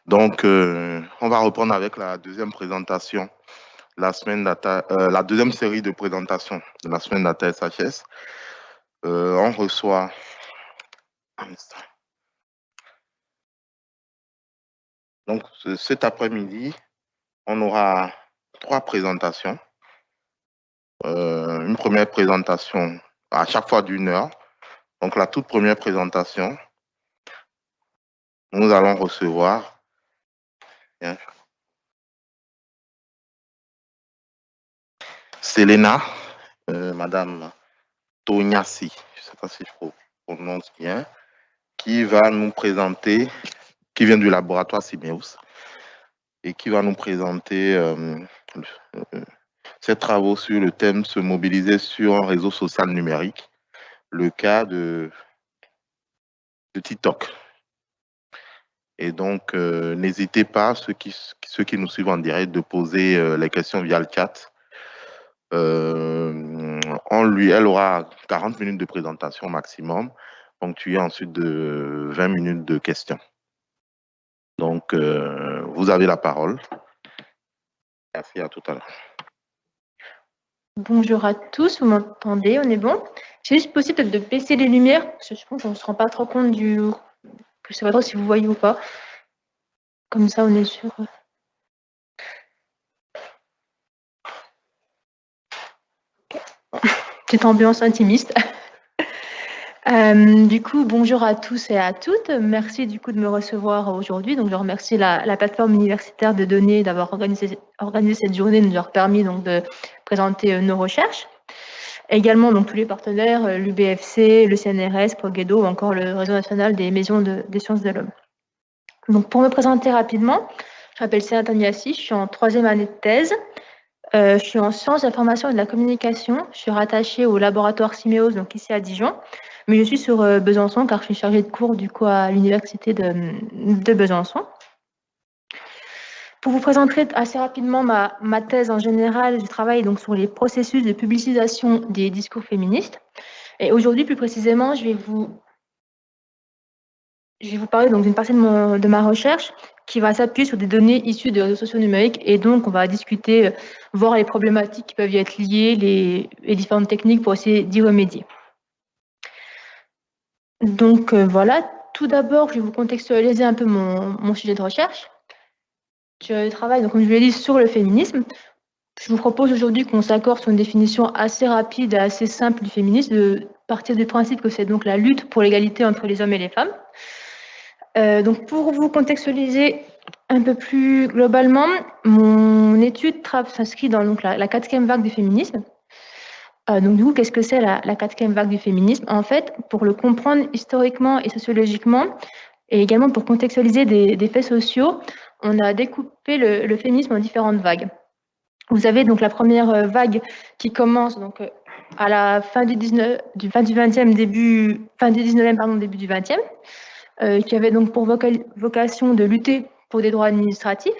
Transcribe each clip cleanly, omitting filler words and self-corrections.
Donc, on va reprendre avec la deuxième présentation, la deuxième série de présentations de la semaine Data SHS. On reçoit... Donc, cet après-midi, on aura 3 présentations. Une première présentation à chaque fois d'1 heure. Donc, la toute première présentation, nous allons recevoir... Selena, Madame Toniassi, je ne sais pas si je prononce bien, qui va nous présenter, qui vient du laboratoire Simeus, et qui va nous présenter ses travaux sur le thème se mobiliser sur un réseau social numérique, le cas de TikTok. Et donc, n'hésitez pas, ceux qui nous suivent en direct, de poser les questions via le chat. Elle aura 40 minutes de présentation maximum, ponctuée ensuite de 20 minutes de questions. Donc, vous avez la parole. Merci, à tout à l'heure. Bonjour à tous, vous m'entendez? On est bon? C'est juste possible de baisser les lumières, parce que je pense qu'on ne se rend pas trop compte du... Je ne sais pas trop si vous voyez ou pas. Comme ça, on est sûr. Petite ambiance intimiste. Du coup, bonjour à tous et à toutes. Merci du coup de me recevoir aujourd'hui. Donc, je remercie la plateforme universitaire de données d'avoir organisé cette journée, de nous avoir permis donc de présenter nos recherches. Également, donc tous les partenaires, l'UBFC, le CNRS, Progedo ou encore le Réseau national des maisons des sciences de l'homme. Donc, pour me présenter rapidement, je m'appelle Selena Toniassi, je suis en 3e année de thèse. Je suis en sciences de l'information et de la communication. Je suis rattachée au laboratoire Simeos, donc ici à Dijon. Mais je suis sur Besançon car je suis chargée de cours du coup à l'université de Besançon. Pour vous présenter assez rapidement ma thèse en général, je travaille donc sur les processus de publicisation des discours féministes. Et aujourd'hui, plus précisément, je vais vous parler donc d'une partie de ma recherche qui va s'appuyer sur des données issues des réseaux sociaux numériques. Et donc, on va discuter, voir les problématiques qui peuvent y être liées, les différentes techniques pour essayer d'y remédier. Donc, voilà. Tout d'abord, je vais vous contextualiser un peu mon sujet de recherche. Je travaille, donc, comme je l'ai dit, sur le féminisme. Je vous propose aujourd'hui qu'on s'accorde sur une définition assez rapide et assez simple du féminisme, de partir du principe que c'est donc la lutte pour l'égalité entre les hommes et les femmes. Donc, pour vous contextualiser un peu plus globalement, mon étude s'inscrit dans donc, la 4e vague du féminisme. Donc, du coup, qu'est-ce que c'est la 4e vague du féminisme? En fait, pour le comprendre historiquement et sociologiquement, et également pour contextualiser des faits sociaux, on a découpé le féminisme en différentes vagues. Vous avez donc la première vague qui commence donc à la fin du 20e, début du 20e, qui avait donc pour vocation de lutter pour des droits administratifs.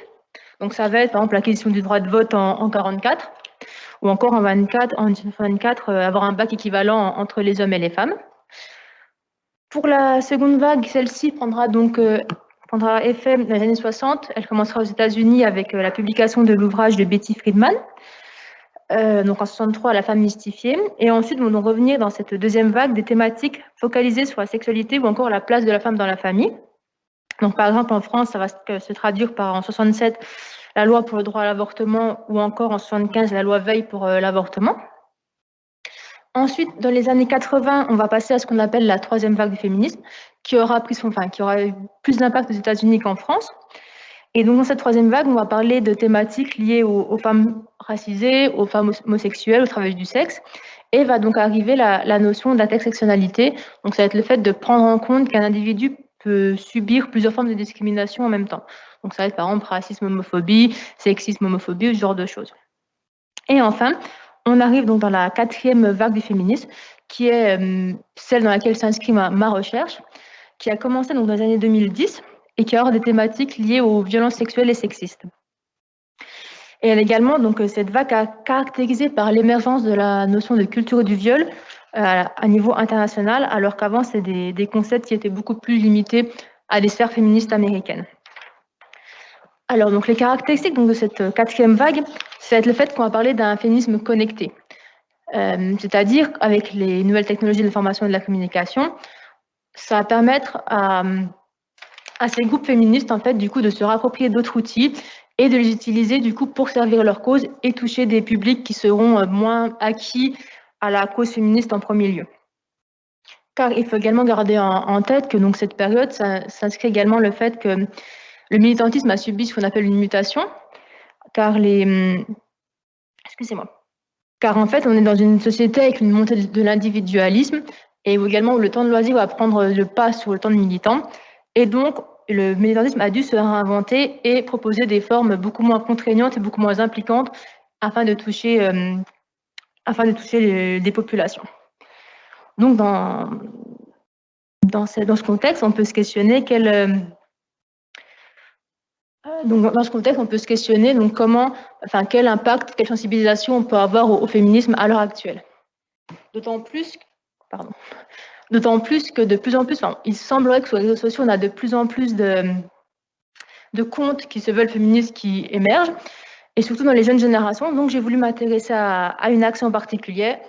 Donc ça va être par exemple l'acquisition du droit de vote en 44, ou encore en 1924, avoir un bac équivalent entre les hommes et les femmes. Pour la seconde vague, celle-ci prendra effet dans les années 60. Elle commencera aux États-Unis avec la publication de l'ouvrage de Betty Friedman, donc en 63, La femme mystifiée. Et ensuite, vont donc revenir dans cette deuxième vague des thématiques focalisées sur la sexualité ou encore la place de la femme dans la famille. Donc, par exemple, en France, ça va se traduire par, en 67, la loi pour le droit à l'avortement, ou encore en 75, la loi Veil pour l'avortement. Ensuite, dans les années 80, on va passer à ce qu'on appelle la 3e vague du féminisme, qui aura eu plus d'impact aux États-Unis qu'en France. Et donc, dans cette 3e vague, on va parler de thématiques liées aux femmes racisées, aux femmes homosexuelles, aux travailleuses du sexe. Et va donc arriver la notion d'intersectionnalité. Donc, ça va être le fait de prendre en compte qu'un individu peut subir plusieurs formes de discrimination en même temps. Donc, ça va être par exemple racisme, homophobie, sexisme, homophobie, ce genre de choses. Et enfin, on arrive donc dans la 4e vague du féminisme, qui est celle dans laquelle s'inscrit ma recherche, qui a commencé donc dans les années 2010 et qui a des thématiques liées aux violences sexuelles et sexistes. Et elle également, donc cette vague a caractérisé par l'émergence de la notion de culture du viol à niveau international, alors qu'avant, c'est des concepts qui étaient beaucoup plus limités à des sphères féministes américaines. Alors, donc, les caractéristiques donc, de cette quatrième vague, c'est le fait qu'on va parler d'un féminisme connecté. C'est-à-dire, avec les nouvelles technologies de l'information et de la communication, ça va permettre à ces groupes féministes, en fait, du coup, de se rapproprier d'autres outils et de les utiliser, du coup, pour servir leur cause et toucher des publics qui seront moins acquis à la cause féministe en premier lieu. Car il faut également garder en tête que donc, cette période, ça s'inscrit également le fait que le militantisme a subi ce qu'on appelle une mutation, car car en fait, on est dans une société avec une montée de l'individualisme et également où le temps de loisir va prendre le pas sur le temps de militant. Et donc, le militantisme a dû se réinventer et proposer des formes beaucoup moins contraignantes et beaucoup moins impliquantes afin de toucher des populations. Donc, dans ce contexte, on peut se questionner quel impact, quelle sensibilisation on peut avoir au féminisme à l'heure actuelle. D'autant plus que de plus en plus, il semblerait que sur les réseaux sociaux, on a de plus en plus de comptes qui se veulent féministes qui émergent, et surtout dans les jeunes générations. Donc, j'ai voulu m'intéresser à une action particulière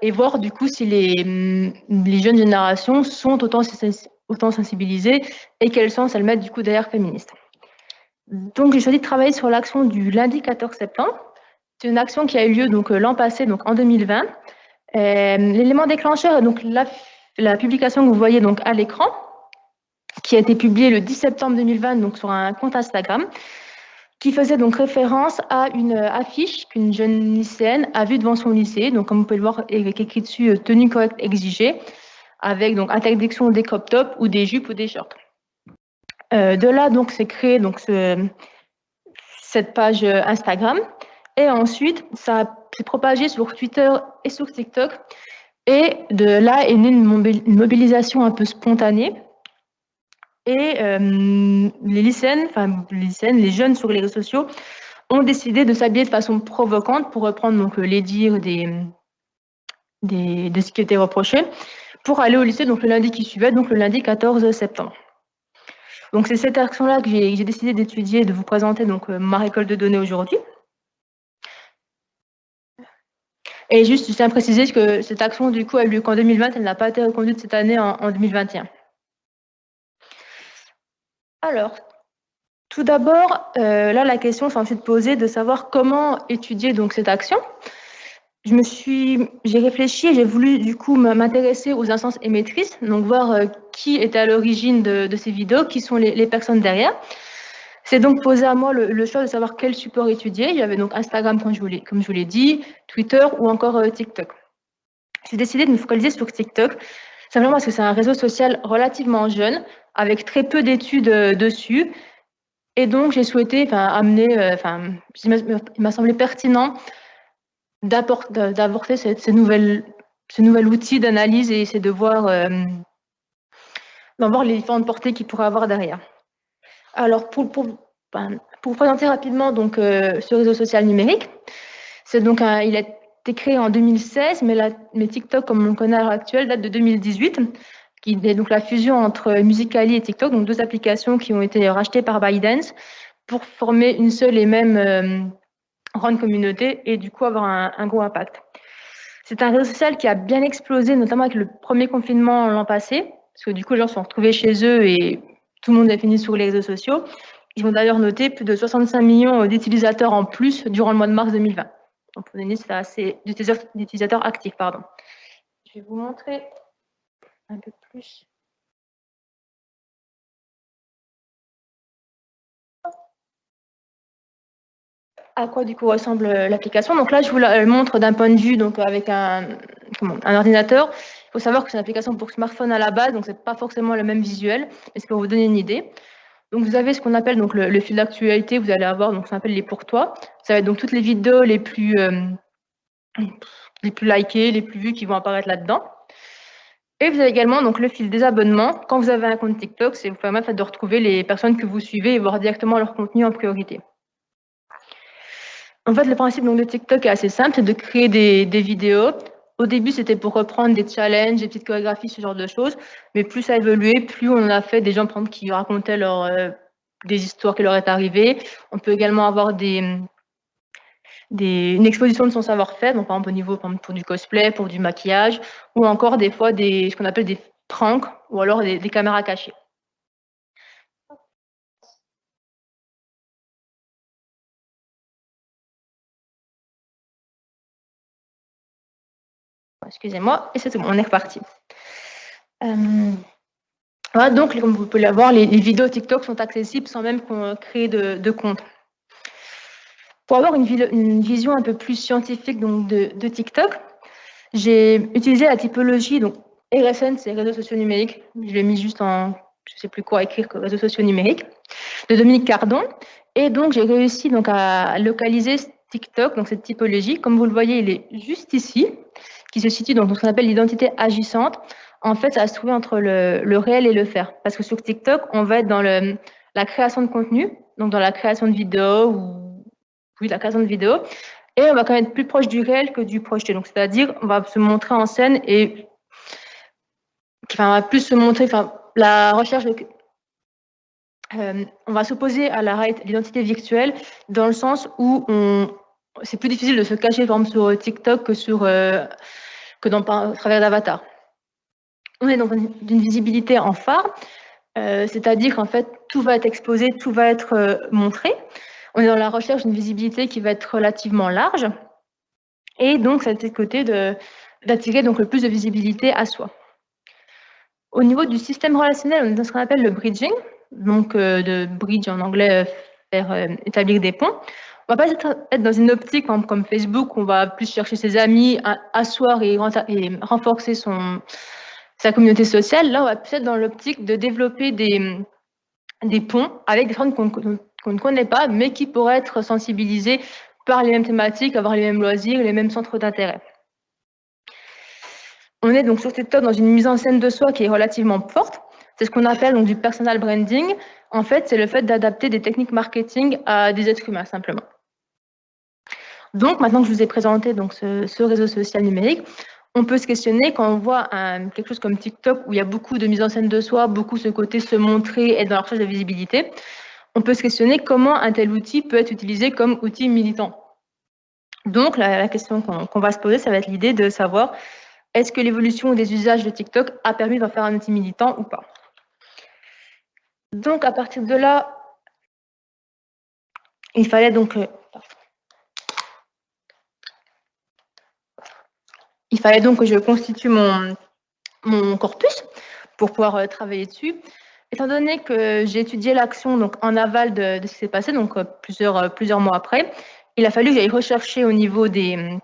et voir du coup si les jeunes générations sont autant sensibilisées et quel sens elles mettent du coup derrière féministe. Donc, j'ai choisi de travailler sur l'action du lundi 14 septembre. C'est une action qui a eu lieu donc l'an passé, donc en 2020. L'élément déclencheur est donc la publication que vous voyez donc à l'écran, qui a été publiée le 10 septembre 2020 donc sur un compte Instagram, qui faisait donc référence à une affiche qu'une jeune lycéenne a vue devant son lycée. Donc, comme vous pouvez le voir, avec écrit dessus tenue correcte exigée, avec donc interdiction des crop tops ou des jupes ou des shorts. De là, donc, s'est créée donc cette page Instagram. Et ensuite, ça s'est propagé sur Twitter et sur TikTok. Et de là est née une mobilisation un peu spontanée. Et les lycéennes, les jeunes sur les réseaux sociaux, ont décidé de s'habiller de façon provocante pour reprendre donc, les dires de ce qui était reproché, pour aller au lycée donc, le lundi qui suivait, donc le lundi 14 septembre. Donc c'est cette action-là que j'ai décidé d'étudier et de vous présenter donc, ma récolte de données aujourd'hui. Et juste, je tiens à préciser que cette action, du coup, a eu lieu qu'en 2020, elle n'a pas été reconduite cette année en 2021. Alors, tout d'abord, là, la question s'est ensuite posée de savoir comment étudier donc, cette action. J'ai réfléchi et j'ai voulu du coup m'intéresser aux instances émettrices, donc voir qui était à l'origine de ces vidéos, qui sont les personnes derrière. C'est donc posé à moi le choix de savoir quel support étudier. Il y avait donc Instagram, comme je vous l'ai dit, Twitter ou encore TikTok. J'ai décidé de me focaliser sur TikTok, simplement parce que c'est un réseau social relativement jeune, avec très peu d'études dessus. Et donc, j'ai souhaité il m'a semblé pertinent d'apporter ce nouvel outil d'analyse et essayer de voir, d'en voir les différentes portées qu'il pourrait avoir derrière. Alors, pour vous présenter rapidement donc, ce réseau social numérique, il a été créé en 2016, mais TikTok, comme on le connaît à l'heure actuelle, date de 2018, qui est donc la fusion entre Musical.ly et TikTok, donc deux applications qui ont été rachetées par ByteDance pour former une seule et même grande communauté et du coup avoir un gros impact. C'est un réseau social qui a bien explosé, notamment avec le premier confinement l'an passé, parce que du coup les gens se sont retrouvés chez eux et tout le monde a fini sur les réseaux sociaux. Ils ont d'ailleurs noté plus de 65 millions d'utilisateurs en plus durant le mois de mars 2020. Donc pour donner, c'est assez d'utilisateurs actifs, pardon. Je vais vous montrer un peu plus. À quoi du coup ressemble l'application. Donc là, je vous la montre d'un point de vue donc avec un ordinateur. Il faut savoir que c'est une application pour smartphone à la base, donc c'est pas forcément le même visuel, mais c'est pour vous donner une idée. Donc vous avez ce qu'on appelle donc le fil d'actualité. Vous allez avoir donc ça s'appelle les pour toi. Ça va être donc toutes les vidéos les plus likées, les plus vues qui vont apparaître là-dedans. Et vous avez également donc le fil des abonnements. Quand vous avez un compte TikTok, c'est vous permettre de retrouver les personnes que vous suivez et voir directement leur contenu en priorité. En fait, le principe donc, de TikTok est assez simple, c'est de créer des vidéos. Au début, c'était pour reprendre des challenges, des petites chorégraphies, ce genre de choses. Mais plus ça a évolué, plus on a fait des gens qui racontaient leur des histoires qui leur est arrivées. On peut également avoir une exposition de son savoir-faire, donc par exemple au niveau pour du cosplay, pour du maquillage, ou encore des fois ce qu'on appelle des pranks, ou alors des caméras cachées. Excusez-moi, et c'est tout bon, on est reparti. Voilà, donc, comme vous pouvez le voir, les vidéos TikTok sont accessibles sans même qu'on crée de compte. Pour avoir une vision un peu plus scientifique donc, de TikTok, j'ai utilisé la typologie, donc RSN, c'est réseaux sociaux numériques. Je l'ai mis juste en, je ne sais plus quoi écrire que réseaux sociaux numériques, de Dominique Cardon. Et donc, j'ai réussi donc, à localiser TikTok, donc cette typologie. Comme vous le voyez, il est juste ici, qui se situe dans ce qu'on appelle l'identité agissante. En fait, ça va se trouver entre le réel et le faire. Parce que sur TikTok, on va être dans la création de contenu, donc dans la création de vidéos oui, la création de vidéos. Et on va quand même être plus proche du réel que du projeté. Donc, c'est-à-dire, on va se montrer en scène et on va plus se montrer, la recherche on va s'opposer à l'identité virtuelle dans le sens où c'est plus difficile de se cacher, par exemple, sur TikTok que à travers d'avatar. On est dans une visibilité en phare, c'est-à-dire qu'en fait, tout va être exposé, tout va être montré. On est dans la recherche d'une visibilité qui va être relativement large. Et donc, ça a été le côté d'attirer donc le plus de visibilité à soi. Au niveau du système relationnel, on est dans ce qu'on appelle le bridging, donc de bridge en anglais, faire établir des ponts. On ne va pas être dans une optique comme Facebook, où on va plus chercher ses amis, asseoir et renforcer sa communauté sociale. Là, on va plus être dans l'optique de développer des ponts avec des personnes qu'on ne connaît pas, mais qui pourraient être sensibilisées par les mêmes thématiques, avoir les mêmes loisirs, les mêmes centres d'intérêt. On est donc sur TikTok dans une mise en scène de soi qui est relativement forte. C'est ce qu'on appelle donc du personal branding. En fait, c'est le fait d'adapter des techniques marketing à des êtres humains, simplement. Donc, maintenant que je vous ai présenté donc, ce réseau social numérique, on peut se questionner quand on voit quelque chose comme TikTok où il y a beaucoup de mise en scène de soi, beaucoup ce côté se montrer, être dans la recherche de visibilité. On peut se questionner comment un tel outil peut être utilisé comme outil militant. Donc, la question qu'on va se poser, ça va être l'idée de savoir est-ce que l'évolution des usages de TikTok a permis d'en faire un outil militant ou pas? Donc, à partir de là, il fallait donc que je constitue mon corpus pour pouvoir travailler dessus. Étant donné que j'ai étudié l'action donc en aval de ce qui s'est passé, donc plusieurs mois après, il a fallu que j'aille rechercher au niveau des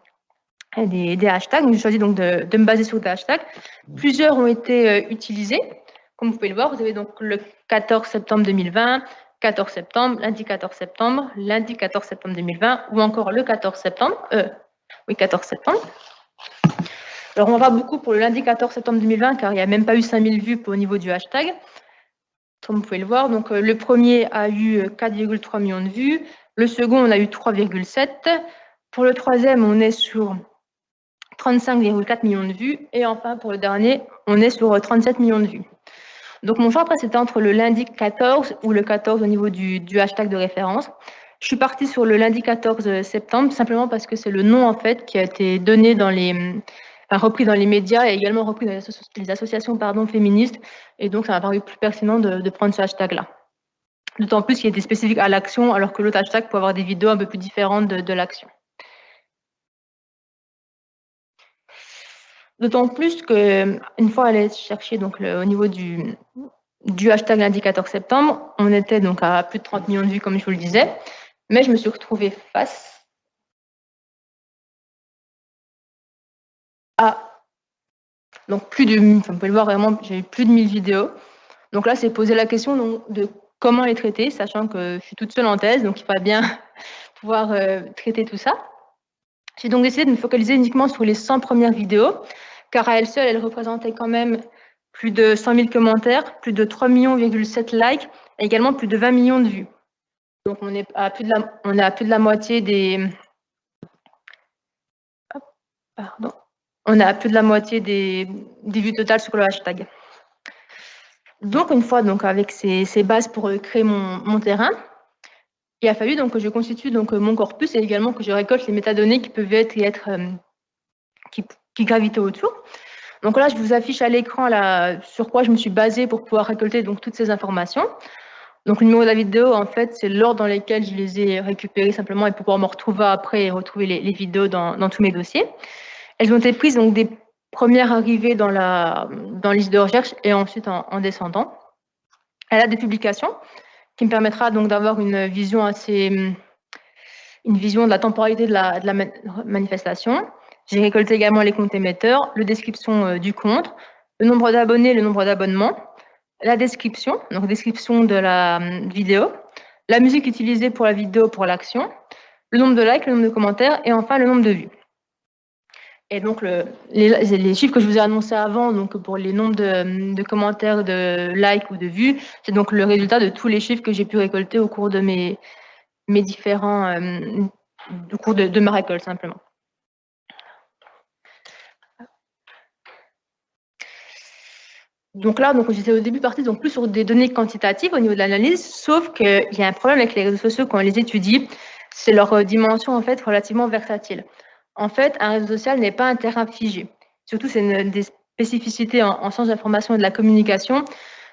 hashtags. J'ai choisi donc de me baser sur des hashtags. Plusieurs ont été utilisés. Comme vous pouvez le voir, vous avez donc le 14 septembre 2020, 14 septembre, lundi 14 septembre, lundi 14 septembre 2020, ou encore le 14 septembre. 14 septembre. Alors, on va beaucoup pour le lundi 14 septembre 2020, car il n'y a même pas eu 5000 vues au niveau du hashtag. Comme vous pouvez le voir, donc le premier a eu 4,3 millions de vues. Le second, on a eu 3,7. Pour le troisième, on est sur 35,4 millions de vues. Et enfin, pour le dernier, on est sur 37 millions de vues. Donc, mon choix, après, c'était entre le lundi 14 ou le 14 au niveau du hashtag de référence. Je suis partie sur le lundi 14 septembre, simplement parce que c'est le nom, en fait, qui a été donné repris dans les médias et également repris dans les associations féministes. Et donc, ça m'a paru plus pertinent de prendre ce hashtag-là. D'autant plus qu'il était spécifique à l'action, alors que l'autre hashtag peut avoir des vidéos un peu plus différentes de l'action. D'autant plus qu'une fois allée chercher donc, au niveau du hashtag lundi 14 septembre, on était donc à plus de 30 millions de vues, comme je vous le disais, mais je me suis retrouvée face à donc vous pouvez le voir vraiment, j'ai eu plus de 1000 vidéos. Donc là, c'est poser la question de comment les traiter, sachant que je suis toute seule en thèse, donc il faut bien pouvoir traiter tout ça. J'ai donc décidé de me focaliser uniquement sur les 100 premières vidéos, car à elles seules, elles représentaient quand même plus de 100 000 commentaires, plus de 3,7 millions de likes, et également plus de 20 millions de vues. Donc on est à plus de la moitié des... On est à plus de la moitié des vues totales sur le hashtag. Donc, une fois donc, avec ces bases pour créer mon terrain, il a fallu donc, que je constitue donc, mon corpus et également que je récolte les métadonnées qui peuvent être qui gravitaient autour. Donc là, je vous affiche à l'écran sur quoi je me suis basée pour pouvoir récolter donc, toutes ces informations. Donc, le numéro de la vidéo, en fait, c'est l'ordre dans lequel je les ai récupérées simplement et pour pouvoir me retrouver après et retrouver les vidéos dans tous mes dossiers. Elles ont été prises donc, des premières arrivées dans la liste de recherche et ensuite en descendant. Elle a des publications qui me permettra donc d'avoir une vision de la temporalité de la manifestation. J'ai récolté également les comptes émetteurs, la description du compte, le nombre d'abonnés, le nombre d'abonnements, la description, donc description de la vidéo, la musique utilisée pour la vidéo pour l'action, le nombre de likes, le nombre de commentaires et enfin le nombre de vues. Et donc, les chiffres que je vous ai annoncés avant, donc pour les nombres de commentaires, de likes ou de vues, c'est donc le résultat de tous les chiffres que j'ai pu récolter au cours de mes différents, au cours de ma récolte, simplement. Donc là, j'étais au début partie donc plus sur des données quantitatives au niveau de l'analyse, sauf qu'il y a un problème avec les réseaux sociaux quand on les étudie, c'est leur dimension en fait relativement versatile. En fait, un réseau social n'est pas un terrain figé. Surtout, c'est des spécificités en sciences de l'information et de la communication,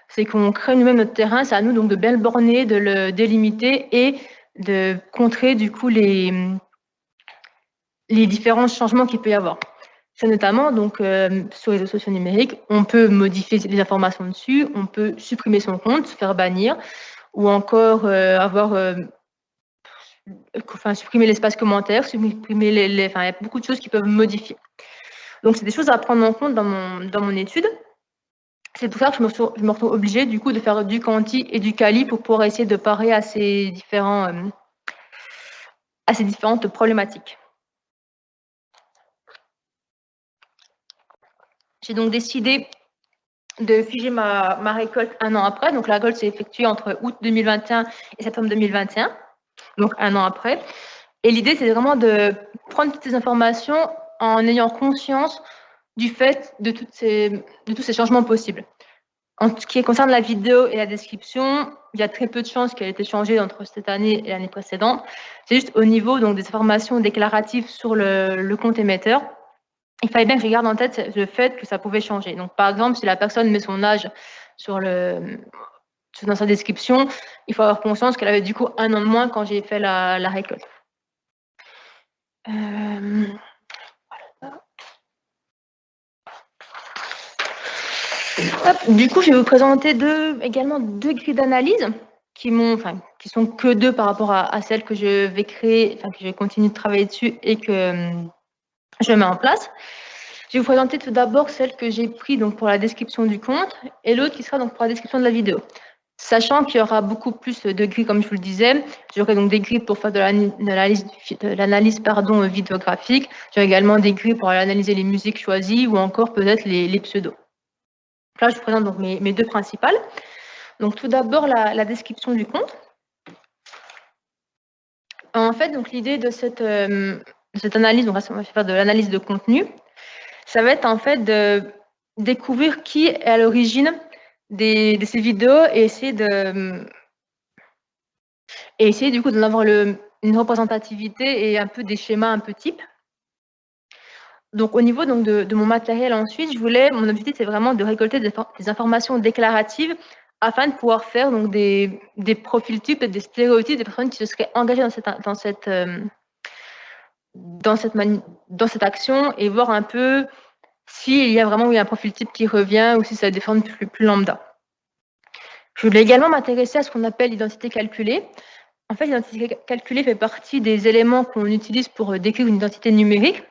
c'est qu'on crée nous-mêmes notre terrain, c'est à nous donc de bien le borner, de le délimiter et de contrer du coup les différents changements qu'il peut y avoir. C'est notamment donc sur les réseaux sociaux numériques, on peut modifier les informations dessus, on peut supprimer son compte, se faire bannir, ou encore supprimer l'espace commentaire, supprimer il y a beaucoup de choses qui peuvent modifier. Donc c'est des choses à prendre en compte dans mon étude. C'est pour ça que je me retrouve obligée du coup de faire du quanti et du quali pour pouvoir essayer de parer à ces différentes problématiques. J'ai donc décidé de figer ma récolte un an après. Donc la récolte s'est effectuée entre août 2021 et septembre 2021, donc un an après. Et l'idée, c'est vraiment de prendre toutes ces informations en ayant conscience du fait de tous ces changements possibles. En ce qui concerne la vidéo et la description, il y a très peu de chances qu'elle ait été changée entre cette année et l'année précédente. C'est juste au niveau donc, des informations déclaratives sur le compte émetteur. Il fallait bien que je garde en tête le fait que ça pouvait changer. Donc, par exemple, si la personne met son âge dans sa description, il faut avoir conscience qu'elle avait du coup un an de moins quand j'ai fait la récolte. Du coup, je vais vous présenter également deux grilles d'analyse qui sont que deux par rapport à celles que je vais créer, que je vais continuer de travailler dessus et que je mets en place. Je vais vous présenter tout d'abord celle que j'ai prise donc, pour la description du compte et l'autre qui sera donc pour la description de la vidéo. Sachant qu'il y aura beaucoup plus de grilles, comme je vous le disais, j'aurai donc des grilles pour faire de l'analyse vidéographique. J'aurai également des grilles pour analyser les musiques choisies ou encore peut-être les pseudos. Là, je vous présente donc mes deux principales. Donc, tout d'abord, la description du compte. En fait, donc l'idée de cette analyse, donc on va faire de l'analyse de contenu, ça va être en fait de découvrir qui est à l'origine de ces vidéos et essayer du coup d'en avoir une représentativité et un peu des schémas un peu types. Donc au niveau donc, de mon matériel ensuite, mon objectif c'est vraiment de récolter des informations déclaratives afin de pouvoir faire donc des profils types et des stéréotypes des personnes qui se seraient engagées dans cette action et voir un peu s'il y a vraiment un profil type qui revient ou si ça a des formes plus lambda. Je voulais également m'intéresser à ce qu'on appelle l'identité calculée. En fait, l'identité calculée fait partie des éléments qu'on utilise pour décrire une identité numérique.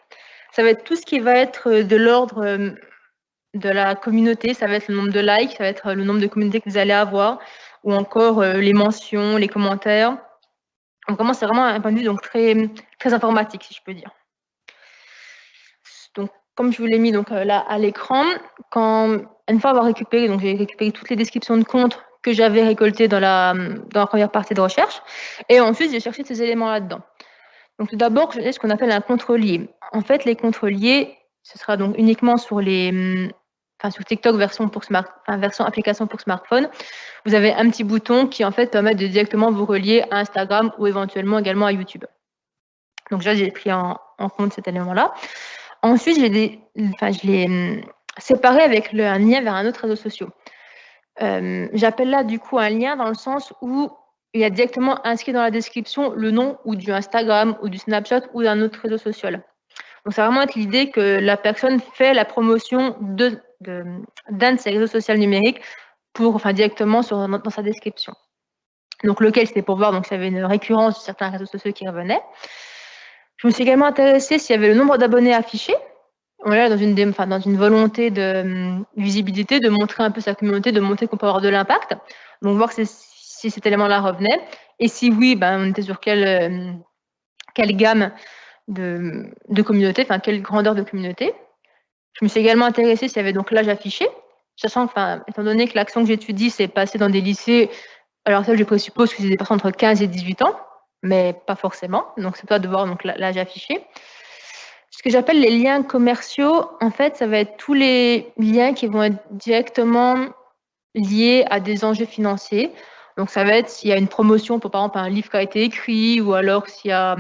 Ça va être tout ce qui va être de l'ordre de la communauté, ça va être le nombre de likes, ça va être le nombre de communautés que vous allez avoir, ou encore les mentions, les commentaires. Donc, c'est vraiment un point de vue donc, très, très informatique, si je peux dire. Donc, comme je vous l'ai mis donc, là à l'écran, une fois avoir récupéré, donc j'ai récupéré toutes les descriptions de comptes que j'avais récoltées dans la première partie de recherche, et ensuite j'ai cherché ces éléments là-dedans. Donc tout d'abord, j'ai ce qu'on appelle un compte relié. En fait, les comptes reliés, ce sera donc uniquement sur les sur TikTok version application pour smartphone, vous avez un petit bouton qui en fait permet de directement vous relier à Instagram ou éventuellement également à YouTube. Donc là, j'ai pris en compte cet élément-là. Ensuite, je l'ai séparé avec un lien vers un autre réseau social. J'appelle là du coup un lien dans le sens où il y a directement inscrit dans la description le nom ou du Instagram ou du Snapchat ou d'un autre réseau social. Donc c'est vraiment l'idée que la personne fait la promotion d'un de ses réseaux sociaux numériques directement dans sa description. Donc lequel c'était pour voir s'il y avait une récurrence de certains réseaux sociaux qui revenaient. Je me suis également intéressée s'il y avait le nombre d'abonnés affichés. On est là dans une volonté de visibilité, de montrer un peu sa communauté, de montrer qu'on peut avoir de l'impact. Donc voir si cet élément-là revenait. Et si oui, on était sur quelle gamme de communauté, quelle grandeur de communauté. Je me suis également intéressée s'il y avait donc l'âge affiché, sachant étant donné que l'action que j'étudie, c'est passé dans des lycées, alors ça, je présuppose que c'est des personnes entre 15 et 18 ans, mais pas forcément. Donc, c'est pas de voir l'âge affiché. Ce que j'appelle les liens commerciaux, en fait, ça va être tous les liens qui vont être directement liés à des enjeux financiers. Donc, ça va être s'il y a une promotion pour, par exemple, un livre qui a été écrit, ou alors s'il y a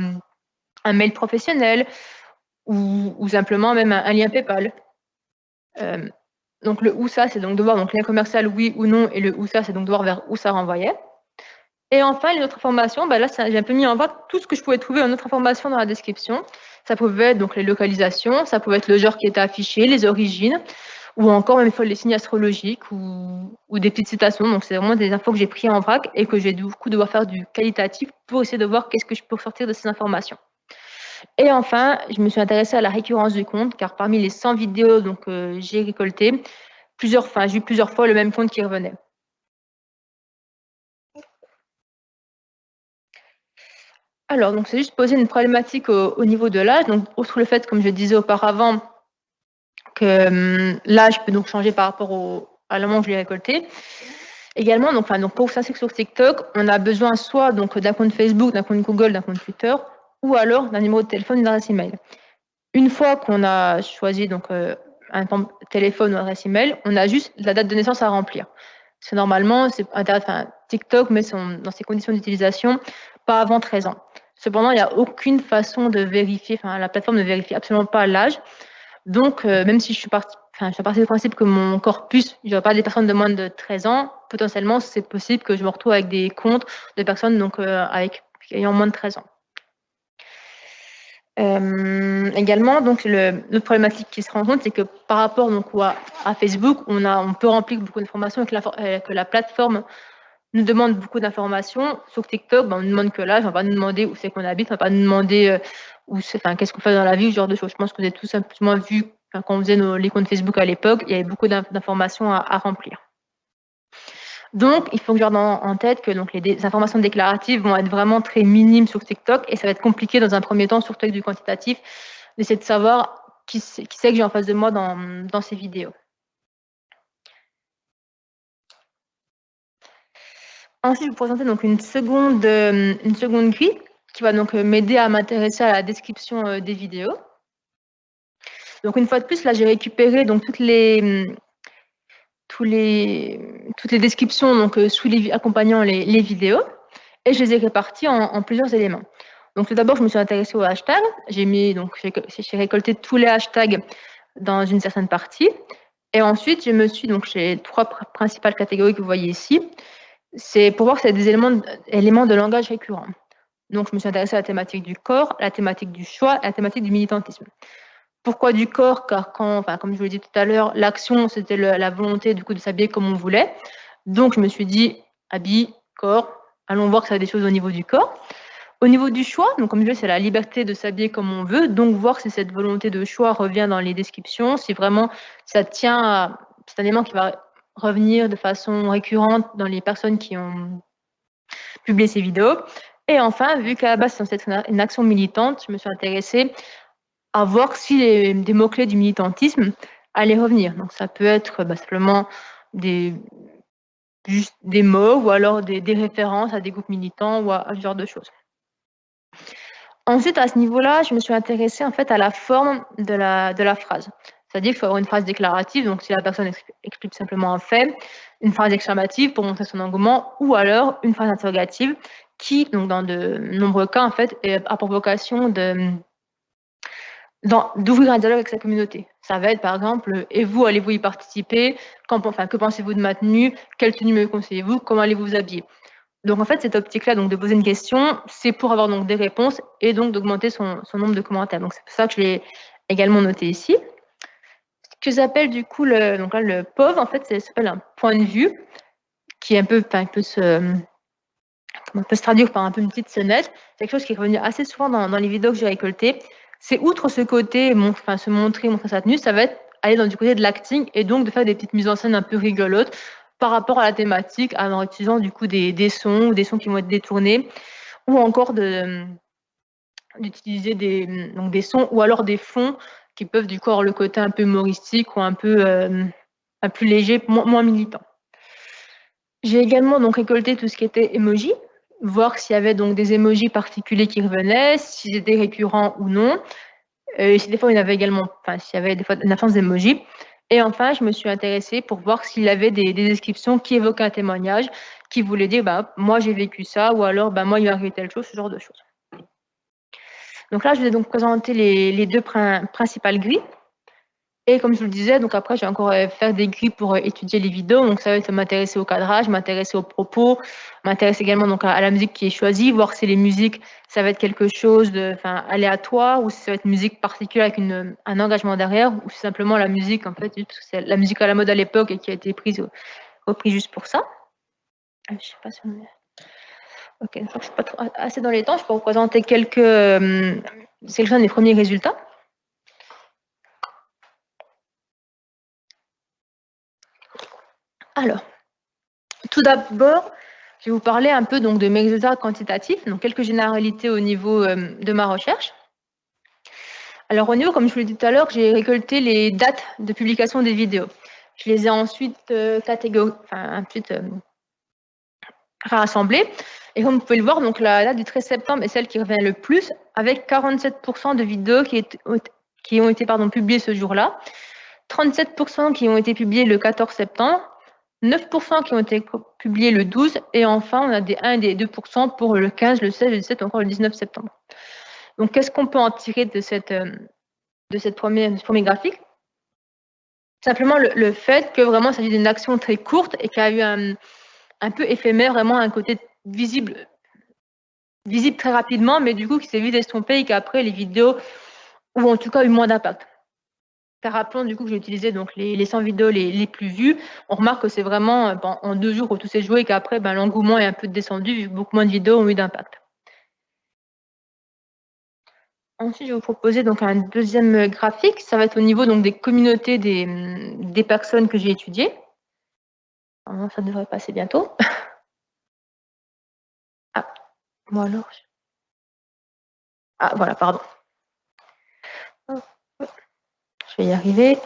un mail professionnel, ou simplement même un lien PayPal. Donc, le où ça, c'est donc de voir lien commercial, oui ou non, et le où ça, c'est donc de voir vers où ça renvoyait. Et enfin, les autres informations, là, j'ai un peu mis en voie tout ce que je pouvais trouver en autre information dans la description. Ça pouvait être les localisations, ça pouvait être le genre qui était affiché, les origines, ou encore même les signes astrologiques ou des petites citations. Donc, c'est vraiment des infos que j'ai pris en vrac et que j'ai du coup devoir faire du qualitatif pour essayer de voir qu'est-ce que je peux sortir de ces informations. Et enfin, je me suis intéressée à la récurrence du compte, car parmi les 100 vidéos j'ai récolté, j'ai eu plusieurs fois le même compte qui revenait. Alors, c'est juste poser une problématique au niveau de l'âge. Donc, outre le fait, comme je disais auparavant, que l'âge peut changer par rapport à la moment où je l'ai récolté. Également, pour s'inscrire sur TikTok, on a besoin soit d'un compte Facebook, d'un compte Google, d'un compte Twitter, ou alors d'un numéro de téléphone, d'une adresse email. Une fois qu'on a choisi un téléphone ou adresse email, on a juste la date de naissance à remplir. C'est normalement, TikTok met dans ses conditions d'utilisation pas avant 13 ans. Cependant, il n'y a aucune façon de vérifier, la plateforme ne vérifie absolument pas l'âge. Donc, même si je suis partie du principe que mon corpus, il n'y aura pas des personnes de moins de 13 ans, potentiellement, c'est possible que je me retrouve avec des comptes de personnes ayant moins de 13 ans. Également, l'autre problématique qui se rend compte, c'est que par rapport à Facebook, on peut remplir beaucoup d'informations et que la plateforme nous demande beaucoup d'informations. Sur TikTok, on ne demande que l'âge, on ne va pas nous demander où c'est qu'on habite, on ne va pas nous demander qu'est-ce qu'on fait dans la vie, ce genre de choses. Je pense que vous avez tout simplement vu quand on faisait les comptes Facebook à l'époque, il y avait beaucoup d'informations à remplir. Donc, il faut que je garde en tête que les informations déclaratives vont être vraiment très minimes sur TikTok et ça va être compliqué dans un premier temps, surtout avec du quantitatif, d'essayer de savoir qui c'est que j'ai en face de moi dans ces vidéos. Ensuite, je vais vous présenter une seconde grille qui va m'aider à m'intéresser à la description des vidéos. Donc, une fois de plus, là, j'ai récupéré toutes les descriptions accompagnant les vidéos et je les ai réparties en plusieurs éléments. Donc, tout d'abord, je me suis intéressée aux hashtags. J'ai récolté tous les hashtags dans une certaine partie. Et ensuite, j'ai les 3 principales catégories que vous voyez ici. C'est pour voir que c'est des éléments de langage récurrents. Donc, je me suis intéressée à la thématique du corps, à la thématique du choix, à la thématique du militantisme. Pourquoi du corps? Car comme je vous l'ai dit tout à l'heure, l'action, c'était la volonté de s'habiller comme on voulait. Donc, je me suis dit, habit, corps, allons voir que ça a des choses au niveau du corps. Au niveau du choix, comme je dis, c'est la liberté de s'habiller comme on veut. Donc, voir si cette volonté de choix revient dans les descriptions, si vraiment ça tient à... C'est un élément qui va revenir de façon récurrente dans les personnes qui ont publié ces vidéos. Et enfin, vu qu'à la base, c'est censé être une action militante, je me suis intéressée à voir si des mots-clés du militantisme allaient revenir. Donc, ça peut être simplement juste des mots ou alors des références à des groupes militants ou à ce genre de choses. Ensuite, à ce niveau-là, je me suis intéressée en fait à la forme de la phrase. C'est-à-dire qu'il faut avoir une phrase déclarative, donc si la personne explique simplement un fait, une phrase exclamative pour montrer son engouement, ou alors une phrase interrogative qui, donc dans de nombreux cas, en fait, a pour vocation d'ouvrir un dialogue avec sa communauté. Ça va être par exemple, et vous, allez-vous y participer? Que pensez-vous de ma tenue? Quelle tenue me conseillez-vous? Comment allez-vous vous habiller? Donc en fait, cette optique-là, donc de poser une question, c'est pour avoir donc des réponses et donc d'augmenter son nombre de commentaires. Donc c'est pour ça que je l'ai également noté ici. Ce que j'appelle du coup le POV, en fait, ça s'appelle un point de vue qui est peut se traduire par un peu une petite sonnette. C'est quelque chose qui est revenu assez souvent dans les vidéos que j'ai récoltées. C'est outre ce côté, se montrer sa tenue, ça va être aller du côté de l'acting et donc de faire des petites mises en scène un peu rigolotes par rapport à la thématique, en utilisant du coup des sons ou des sons qui vont être détournés, ou encore d'utiliser des sons ou alors des fonds qui peuvent du coup avoir le côté un peu humoristique ou un peu plus léger, moins militant. J'ai également donc récolté tout ce qui était emoji, voir s'il y avait donc des emojis particuliers qui revenaient, s'ils étaient récurrents ou non. Si des fois il y avait également, s'il y avait des fois une absence d'emojis. Et enfin, je me suis intéressée pour voir s'il y avait des descriptions qui évoquaient un témoignage, qui voulaient dire moi j'ai vécu ça, ou alors moi il m'est arrivé telle chose, ce genre de choses. Donc là, je vais donc présenter les deux principales grilles. Et comme je vous le disais, donc après, j'ai encore faire des grilles pour étudier les vidéos. Donc ça va être m'intéresser au cadrage, m'intéresser aux propos, m'intéresser également donc à la musique qui est choisie, voir si les musiques, ça va être quelque chose de aléatoire ou si ça va être une musique particulière avec un engagement derrière ou si simplement la musique, en fait, parce que c'est la musique à la mode à l'époque et qui a été reprise juste pour ça. Je sais pas si on est... Ok, je ne suis pas trop assez dans les temps. Je peux vous présenter quelques sélections des premiers résultats. Alors, tout d'abord, je vais vous parler un peu donc de mes résultats quantitatifs, donc quelques généralités au niveau de ma recherche. Alors au niveau, comme je vous l'ai dit tout à l'heure, j'ai récolté les dates de publication des vidéos. Je les ai ensuite rassemblées. Et comme vous pouvez le voir, donc la date du 13 septembre est celle qui revient le plus, avec 47% de vidéos qui ont été publiées ce jour-là, 37% qui ont été publiées le 14 septembre, 9% qui ont été publiés le 12, et enfin, on a des 1 et des 2% pour le 15, le 16, le 17, encore le 19 septembre. Donc, qu'est-ce qu'on peut en tirer de ce premier graphique? Simplement le fait que vraiment, il s'agit d'une action très courte et qui a eu un peu éphémère, vraiment un côté visible très rapidement, mais du coup, qui s'est vite estompé et qu'après, les vidéos ont en tout cas eu moins d'impact. Car rappelons du coup que j'ai utilisé donc les 100 vidéos les plus vues. On remarque que c'est vraiment en 2 jours où tout s'est joué et qu'après l'engouement est un peu descendu vu que beaucoup moins de vidéos ont eu d'impact. Ensuite, je vais vous proposer donc un deuxième graphique. Ça va être au niveau donc des communautés des personnes que j'ai étudiées. Alors, ça devrait passer bientôt. Ah, bon alors. Ah, voilà, pardon. Je vais y arriver.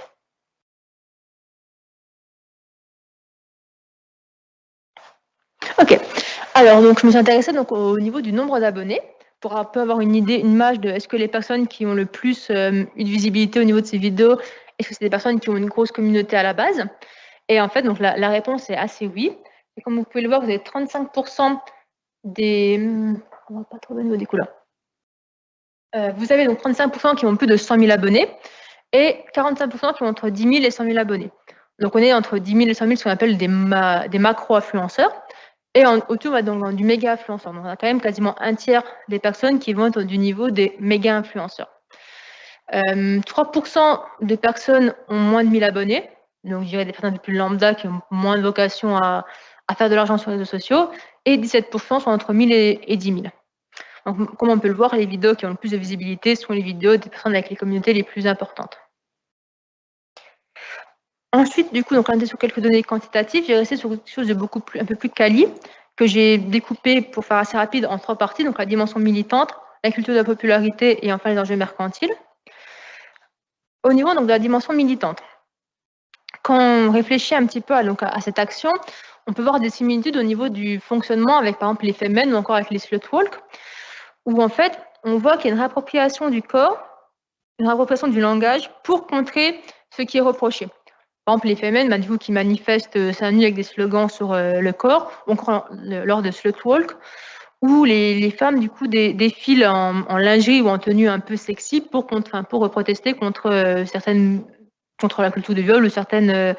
Ok. Alors, donc, je me suis intéressée donc, au niveau du nombre d'abonnés pour un peu avoir une idée, une image de est-ce que les personnes qui ont le plus une visibilité au niveau de ces vidéos, est-ce que c'est des personnes qui ont une grosse communauté à la base? Et en fait, donc, la réponse est assez oui. Et comme vous pouvez le voir, vous avez 35% des... On va pas trop au niveau des couleurs. Vous avez donc 35% qui ont plus de 100 000 abonnés et 45% qui ont entre 10 000 et 100 000 abonnés. Donc, on est entre 10 000 et 100 000, ce qu'on appelle des macro-influenceurs. Et autour donc, du méga-influenceur. Donc, on a quand même quasiment un tiers des personnes qui vont être du niveau des méga-influenceurs. 3% des personnes ont moins de 1000 abonnés. Donc, je dirais des personnes plus lambda qui ont moins de vocation à faire de l'argent sur les réseaux sociaux. Et 17% sont entre 1000 et 10 000. Donc, comme on peut le voir, les vidéos qui ont le plus de visibilité sont les vidéos des personnes avec les communautés les plus importantes. Ensuite, du coup, donc, on est sur quelques données quantitatives. J'ai resté sur quelque chose de un peu plus quali, que j'ai découpé pour faire assez rapide en 3 parties. Donc, la dimension militante, la culture de la popularité et enfin les enjeux mercantiles. Au niveau donc, de la dimension militante, quand on réfléchit un petit peu à cette action, on peut voir des similitudes au niveau du fonctionnement avec, par exemple, les Femen ou encore avec les Slutwalk, où en fait, on voit qu'il y a une réappropriation du corps, une réappropriation du langage pour contrer ce qui est reproché. Par exemple, les femmes, du coup, qui manifestent seins nus avec des slogans sur le corps, lors de Slutwalk, ou les femmes, du coup, défilent en lingerie ou en tenue un peu sexy pour protester contre la culture du viol ou certaines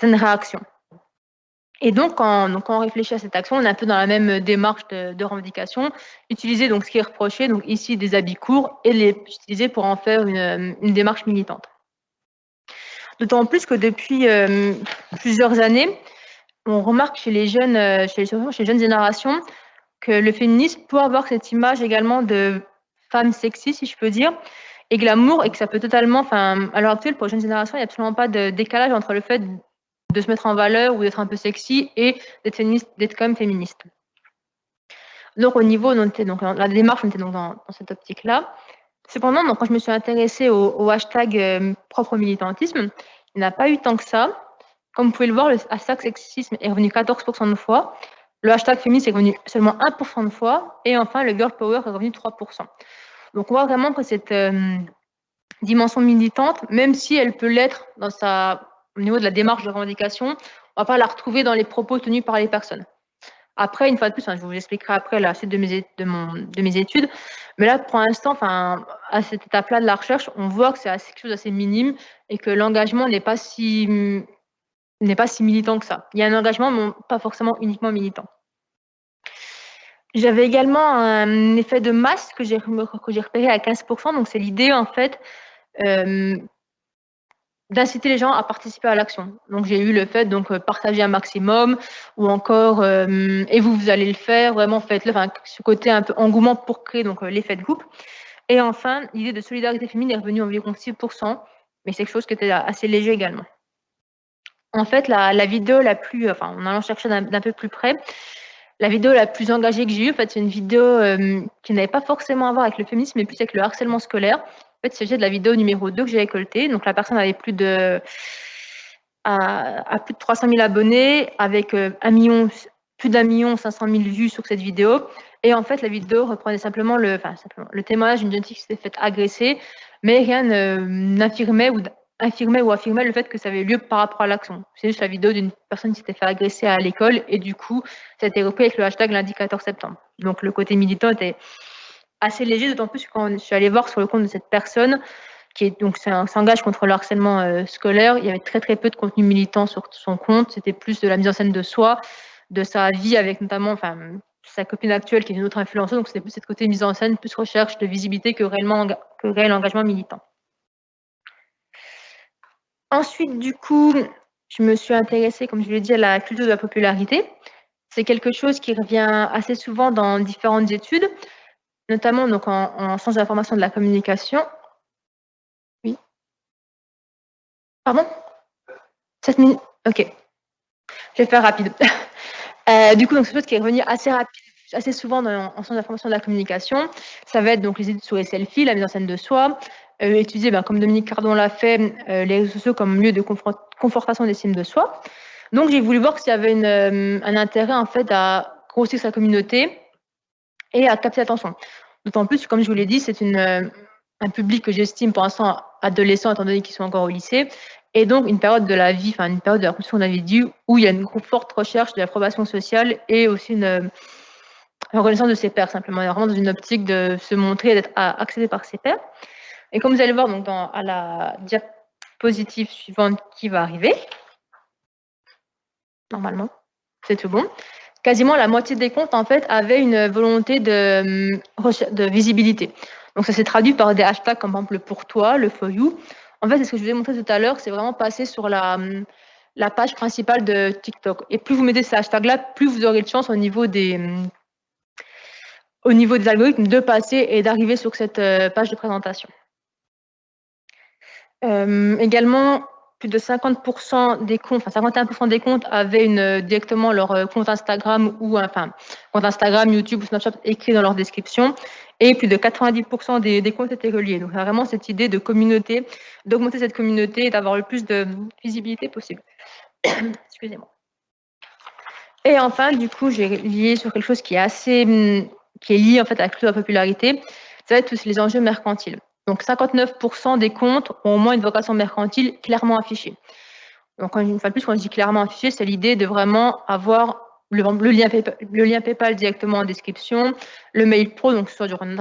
réactions. Et donc, quand on réfléchit à cette action, on est un peu dans la même démarche de revendication. Utiliser donc ce qui est reproché, donc ici des habits courts, et les utiliser pour en faire une démarche militante. D'autant plus que depuis plusieurs années, on remarque chez les jeunes générations que le féminisme peut avoir cette image également de femme sexy, si je peux dire, et glamour, et que ça peut totalement, à l'heure actuelle, pour les jeunes générations, il n'y a absolument pas de décalage entre le fait de se mettre en valeur ou d'être un peu sexy et d'être quand même féministe. Donc, au niveau, la démarche, on était donc dans cette optique-là. Cependant, quand je me suis intéressée au hashtag propre militantisme, il n'y a pas eu tant que ça. Comme vous pouvez le voir, le hashtag sexisme est revenu 14% de fois. Le hashtag féministe est revenu seulement 1% de fois. Et enfin, le girl power est revenu 3%. Donc, on voit vraiment que cette dimension militante, même si elle peut l'être au niveau de la démarche de revendication, on ne va pas la retrouver dans les propos tenus par les personnes. Après, une fois de plus, je vous expliquerai après la suite de mes études. Mais là, pour l'instant, à cette étape-là de la recherche, on voit que c'est quelque chose d'assez minime et que l'engagement n'est pas si militant que ça. Il y a un engagement, mais pas forcément uniquement militant. J'avais également un effet de masse que j'ai repéré à 15%. Donc, c'est l'idée, en fait, d'inciter les gens à participer à l'action. Donc, j'ai eu le fait partager un maximum ou encore et vous allez le faire, vraiment faites-le. Ce côté un peu engouement pour créer l'effet de groupe. Et enfin, l'idée de solidarité féminine est revenue environ 6%, mais c'est quelque chose qui était assez léger également. En fait, la vidéo la plus, en allant chercher d'un peu plus près, la vidéo la plus engagée que j'ai eue, en fait, c'est une vidéo qui n'avait pas forcément à voir avec le féminisme, mais plus avec le harcèlement scolaire. En fait, il s'agit de la vidéo numéro 2 que j'ai récoltée. Donc, la personne avait plus de 300 000 abonnés, avec plus d'1 million 500 000 vues sur cette vidéo. Et en fait, la vidéo reprenait simplement le témoignage d'une jeune fille qui s'était faite agresser, mais rien n'affirmait ou affirmait le fait que ça avait lieu par rapport à l'action. C'est juste la vidéo d'une personne qui s'était fait agresser à l'école, et du coup, ça a été repris avec le hashtag lundi 14 septembre. Donc, le côté militant était assez léger, d'autant plus que quand je suis allée voir sur le compte de cette personne, qui s'engage contre le harcèlement scolaire, il y avait très très peu de contenu militant sur son compte. C'était plus de la mise en scène de soi, de sa vie avec notamment sa copine actuelle qui est une autre influenceuse. Donc, c'était plus cette côté mise en scène, plus recherche de visibilité que réel engagement militant. Ensuite, du coup, je me suis intéressée, comme je l'ai dit, à la culture de la popularité. C'est quelque chose qui revient assez souvent dans différentes études, notamment en sciences de l'information et de la communication. Oui. Pardon ? 7 minutes ? Ok. Je vais faire rapide. Du coup, c'est quelque chose qui est revenu assez souvent en sciences de l'information et de la communication. Ça va être les études sur les selfies, la mise en scène de soi, étudier, comme Dominique Cardon l'a fait, les réseaux sociaux comme lieu de confortation d'estime de soi. Donc, j'ai voulu voir s'il y avait un intérêt, en fait, à grossir sa communauté et à capter l'attention. D'autant plus, comme je vous l'ai dit, c'est un public que j'estime pour l'instant adolescent, étant donné qu'ils sont encore au lycée, et donc une période de la vie, une période de la construction d'individu où il y a une forte recherche de l'approbation sociale et aussi une reconnaissance de ses pairs, simplement. Il est vraiment dans une optique de se montrer et d'être accepté par ses pairs. Et comme vous allez voir à la diapositive suivante qui va arriver, normalement, c'est tout bon. Quasiment la moitié des comptes, en fait, avaient une volonté de visibilité. Donc, ça s'est traduit par des hashtags comme, par exemple, le pour toi, le for you. En fait, c'est ce que je vous ai montré tout à l'heure, c'est vraiment passer sur la page principale de TikTok. Et plus vous mettez ces hashtags-là, plus vous aurez de chance au niveau des algorithmes de passer et d'arriver sur cette page de présentation. Également, plus de 50% des comptes, 51% des comptes avaient directement leur compte Instagram ou compte Instagram, YouTube ou Snapchat écrit dans leur description, et plus de 90% des comptes étaient reliés. Donc, il y a vraiment cette idée de communauté, d'augmenter cette communauté et d'avoir le plus de visibilité possible. Excusez-moi. Et enfin, du coup, j'ai lié sur quelque chose qui est lié en fait à la culture de la popularité. Ça va être tous les enjeux mercantiles. Donc 59% des comptes ont au moins une vocation mercantile clairement affichée. Donc une fois de plus, quand je dis clairement affiché, c'est l'idée de vraiment avoir le lien PayPal directement en description, le mail pro, donc soit sur une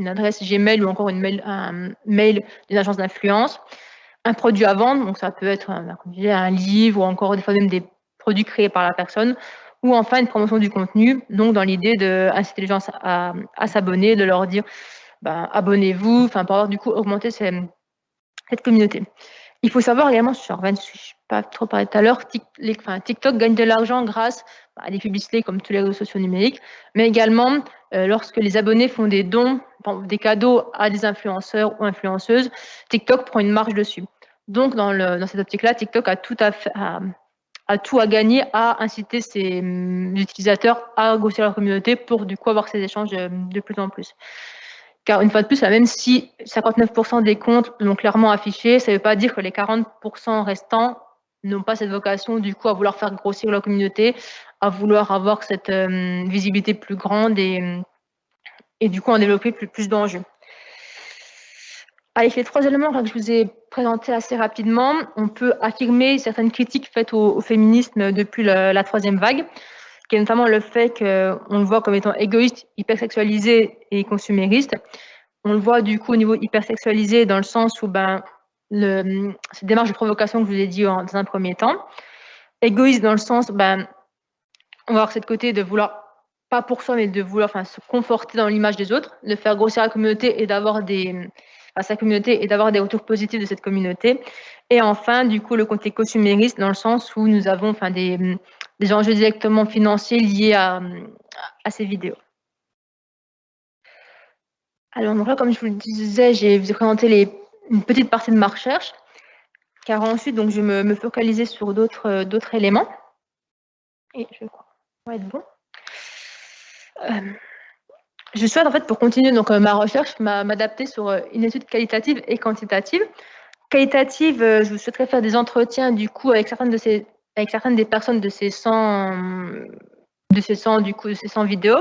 adresse Gmail ou encore un mail d'une agence d'influence, un produit à vendre, donc ça peut être un livre ou encore des fois même des produits créés par la personne, ou enfin une promotion du contenu, donc dans l'idée d'inciter les gens à s'abonner, de leur dire abonnez-vous, pour avoir du coup augmenter cette communauté. Il faut savoir également, je ne suis pas trop parlé tout à l'heure, TikTok gagne de l'argent grâce à des publicités comme tous les réseaux sociaux numériques, mais également lorsque les abonnés font des dons, des cadeaux à des influenceurs ou influenceuses, TikTok prend une marge dessus. Donc dans cette optique-là, TikTok a tout à gagner à inciter ses utilisateurs à grossir leur communauté pour du coup avoir ces échanges de plus en plus. Car une fois de plus, même si 59% des comptes l'ont clairement affiché, ça ne veut pas dire que les 40% restants n'ont pas cette vocation du coup à vouloir faire grossir leur communauté, à vouloir avoir cette visibilité plus grande et du coup en développer plus d'enjeux. Avec les 3 éléments que je vous ai présentés assez rapidement, on peut affirmer certaines critiques faites au féminisme depuis la 3e vague, qui est notamment le fait qu'on le voit comme étant égoïste, hypersexualisé et consumériste. On le voit du coup au niveau hypersexualisé dans le sens où cette démarche de provocation que je vous ai dit dans un premier temps. Égoïste dans le sens, on va avoir cette côté de vouloir, pas pour soi, mais de vouloir se conforter dans l'image des autres, de faire grossir la communauté et d'avoir sa communauté et d'avoir des retours positifs de cette communauté. Et enfin, du coup, le côté consumériste dans le sens où nous avons des enjeux directement financiers liés à ces vidéos. Alors, donc là, comme je vous le disais, je vous ai présenté une petite partie de ma recherche, car ensuite, donc, je vais me focaliser sur d'autres éléments. Et je crois que ça va être bon. Je souhaite, en fait, pour continuer donc, ma recherche, m'adapter sur une étude qualitative et quantitative. Qualitative, je souhaiterais faire des entretiens, du coup, avec certaines des personnes de ces 100 vidéos,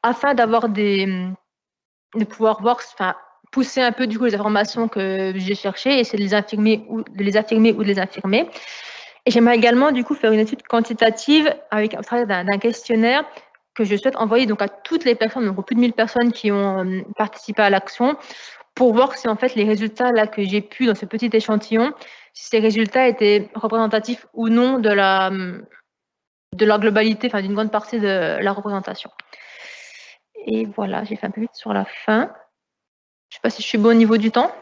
afin d'avoir de pouvoir voir, pousser un peu du coup les informations que j'ai cherchées, essayer de les affirmer ou de les infirmer. Et j'aimerais également du coup faire une étude quantitative avec au travers d'un questionnaire que je souhaite envoyer donc à toutes les personnes, donc aux plus de 1000 personnes qui ont participé à l'action, pour voir si en fait les résultats là que j'ai pu dans ce petit échantillon, si ces résultats étaient représentatifs ou non de la globalité, d'une grande partie de la représentation. Et voilà, j'ai fait un peu vite sur la fin. Je ne sais pas si je suis bon au niveau du temps.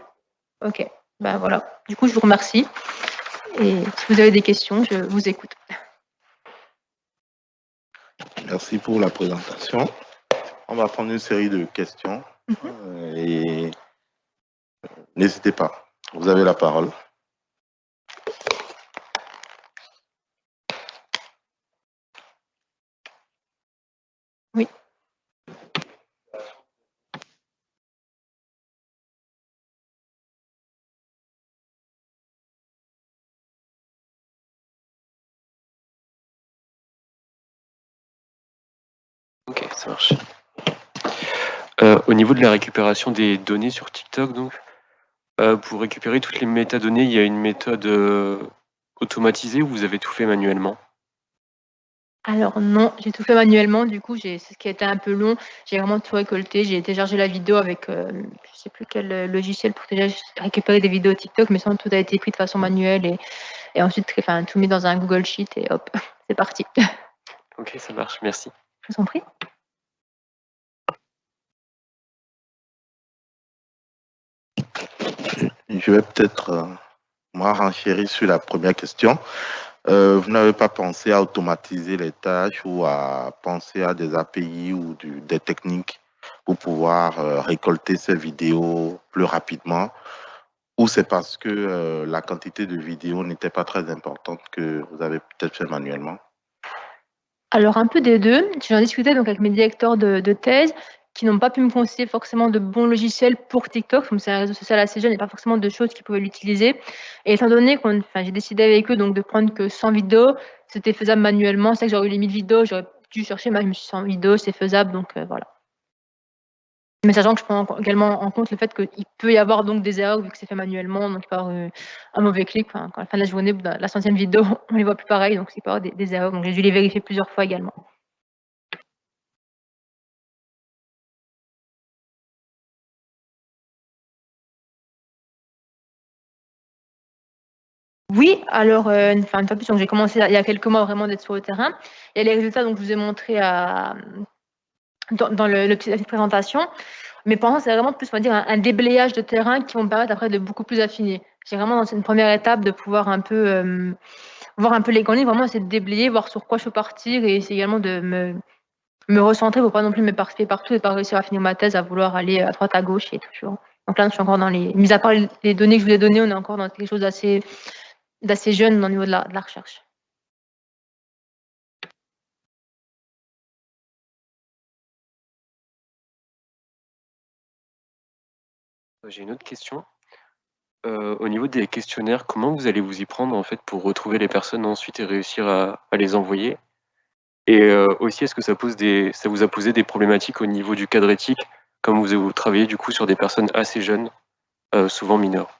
Ok, voilà. Du coup, je vous remercie. Et si vous avez des questions, je vous écoute. Merci pour la présentation. On va prendre une série de questions. Et n'hésitez pas, vous avez la parole. Oui. Ok, ça marche. Au niveau de la récupération des données sur TikTok, donc, pour récupérer toutes les métadonnées, il y a une méthode automatisée ou vous avez tout fait manuellement? Alors non, j'ai tout fait manuellement. Du coup, c'est ce qui a été un peu long. J'ai vraiment tout récolté. J'ai téléchargé la vidéo avec, je ne sais plus quel logiciel pour récupérer des vidéos TikTok, mais sinon tout a été pris de façon manuelle et ensuite tout mis dans un Google Sheet et hop, c'est parti. Ok, ça marche, merci. Je vous en prie. Je vais peut-être, moi, renchérir sur la première question. Vous n'avez pas pensé à automatiser les tâches ou à penser à des API ou des techniques pour pouvoir récolter ces vidéos plus rapidement? Ou c'est parce que la quantité de vidéos n'était pas très importante que vous avez peut-être fait manuellement? Alors un peu des deux. J'en discutais donc avec mes directeurs de thèse qui n'ont pas pu me conseiller forcément de bons logiciels pour TikTok, comme c'est un réseau social assez jeune, il n'y a pas forcément de choses qui pouvaient l'utiliser. Et étant donné que j'ai décidé avec eux donc de prendre que 100 vidéos, c'était faisable manuellement. C'est que j'aurais eu les 1000 vidéos, j'aurais dû chercher, mais je me suis dit 100 vidéos, c'est faisable, donc voilà. Mais sachant que je prends également en compte le fait qu'il peut y avoir donc des erreurs vu que c'est fait manuellement, donc il peut y avoir un mauvais clic. Enfin, à la fin de la journée, la 100e vidéo, on les voit plus pareil, donc il peut y avoir des erreurs. Donc j'ai dû les vérifier plusieurs fois également. Oui, alors, une fois de plus, donc j'ai commencé il y a quelques mois vraiment d'être sur le terrain. Et les résultats, donc je vous ai montré dans la petite présentation. Mais pour l'instant, c'est vraiment plus, on va dire, un déblayage de terrain qui vont me permettre après de beaucoup plus affiner. J'ai vraiment dans une première étape de pouvoir un peu voir un peu les grandes lignes, vraiment essayer de déblayer, voir sur quoi je peux partir et essayer également de me recentrer pour pas non plus m'éparpiller partout et pas réussir à finir ma thèse, à vouloir aller à droite, à gauche et toujours. Donc là, je suis encore dans mis à part les données que je vous ai données, on est encore dans quelque chose d'assez jeune au niveau de la recherche. J'ai une autre question. Au niveau des questionnaires, comment vous allez vous y prendre en fait pour retrouver les personnes ensuite et réussir à les envoyer? Et aussi, est-ce que ça vous a posé des problématiques au niveau du cadre éthique, comme vous travaillez du coup sur des personnes assez jeunes, souvent mineures?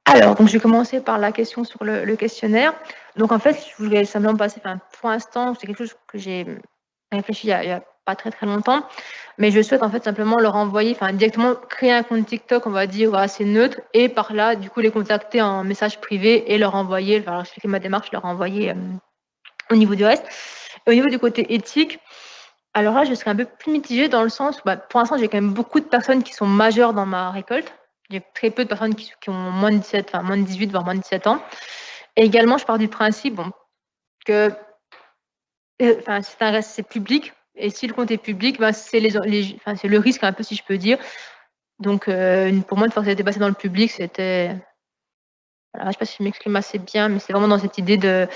Alors, donc je vais commencer par la question sur le questionnaire. Donc en fait, je voulais simplement passer, pour l'instant, c'est quelque chose que j'ai réfléchi il y a pas très très longtemps, mais je souhaite en fait simplement leur envoyer, directement créer un compte TikTok, on va dire assez neutre, et par là, du coup, les contacter en message privé et leur envoyer, je expliquer ma démarche, leur envoyer au niveau du reste. Et au niveau du côté éthique, alors là, je serais un peu plus mitigée dans le sens où, pour l'instant, j'ai quand même beaucoup de personnes qui sont majeures dans ma récolte. J'ai très peu de personnes qui ont moins de 17, moins de 18, voire moins de 17 ans. Et également, je pars du principe que c'est public. Et si le compte est public, c'est c'est le risque un peu, si je peux dire. Donc, pour moi, une fois que ça a été passé dans le public, c'était... Alors, je ne sais pas si je m'exprime assez bien, mais c'est vraiment dans cette idée de...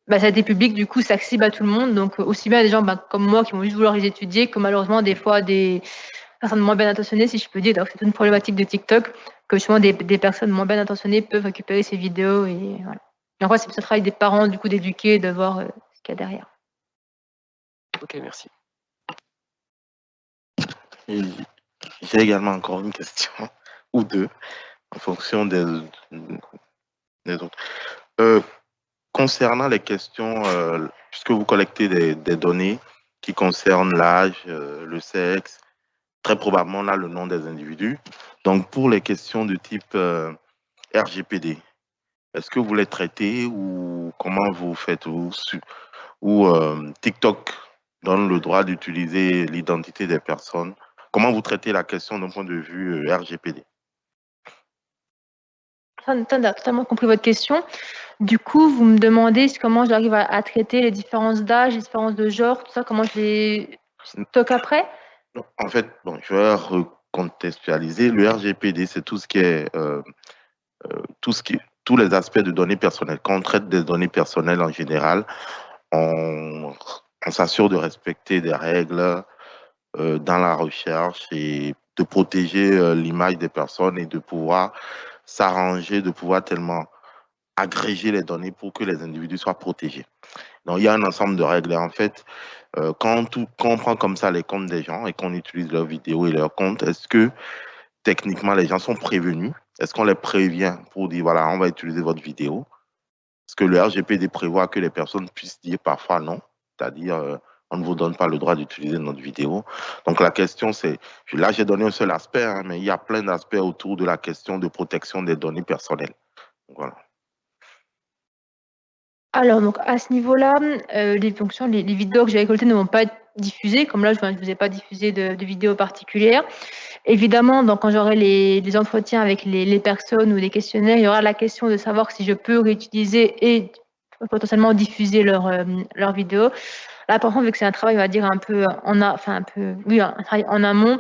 ça a été public, du coup, c'est accessible à tout le monde. Donc, aussi bien des gens comme moi qui vont juste vouloir les étudier, que malheureusement, des fois, des personnes moins bien intentionnées, si je peux dire. Donc, c'est une problématique de TikTok, que justement, des personnes moins bien intentionnées peuvent récupérer ces vidéos. Et voilà. Et en fait, c'est le travail des parents, du coup, d'éduquer, de voir ce qu'il y a derrière. Ok, merci. J'ai également encore une question ou deux en fonction des autres. Concernant les questions, puisque vous collectez des données qui concernent l'âge, le sexe, très probablement là le nom des individus. Donc pour les questions de type RGPD, est-ce que vous les traitez ou comment vous faites, ou TikTok donne le droit d'utiliser l'identité des personnes? Comment vous traitez la question d'un point de vue RGPD? Totalement compris votre question. Du coup, vous me demandez comment j'arrive à traiter les différences d'âge, les différences de genre, tout ça, comment je les stocke après? En fait, je vais recontextualiser. Le RGPD, c'est tout ce qui est tous les aspects de données personnelles. Quand on traite des données personnelles en général, on s'assure de respecter des règles dans la recherche et de protéger l'image des personnes et de pouvoir s'arranger, de pouvoir tellement agréger les données pour que les individus soient protégés. Donc, il y a un ensemble de règles. Et en fait, quand on prend comme ça les comptes des gens et qu'on utilise leurs vidéos et leurs comptes, est-ce que techniquement les gens sont prévenus? Est-ce qu'on les prévient pour dire, voilà, on va utiliser votre vidéo? Parce que le RGPD prévoit que les personnes puissent dire parfois non, c'est-à-dire on ne vous donne pas le droit d'utiliser notre vidéo. Donc la question c'est, là j'ai donné un seul aspect, mais il y a plein d'aspects autour de la question de protection des données personnelles. Donc, voilà. Alors, donc à ce niveau-là, les vidéos que j'ai récoltées ne vont pas être diffusées. Comme là, je ne vous ai pas diffusé de vidéos particulières. Évidemment, donc, quand j'aurai les entretiens avec les personnes ou les questionnaires, il y aura la question de savoir si je peux réutiliser et potentiellement diffuser leurs vidéos. Là, par contre, vu que c'est un travail, on va dire, un travail en amont,